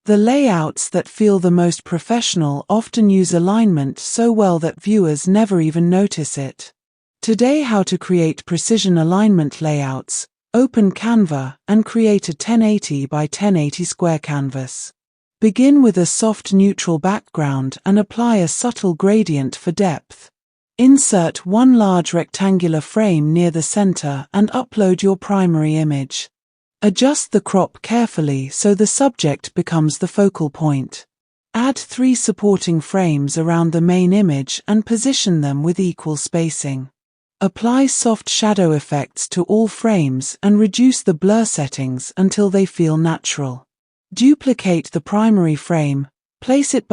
The layouts that feel the most professional often use alignment so well that viewers never even notice it. Today, how to create precision alignment layouts. Open Canva and create a 1080 by 1080 square canvas. Begin with a soft neutral background and apply a subtle gradient for depth. Insert one large rectangular frame near the center and upload your primary image. Adjust the crop carefully so the subject becomes the focal point. Add 3 supporting frames around the main image and position them with equal spacing. Apply soft shadow effects to all frames and reduce the blur settings until they feel natural. Duplicate the primary frame, place it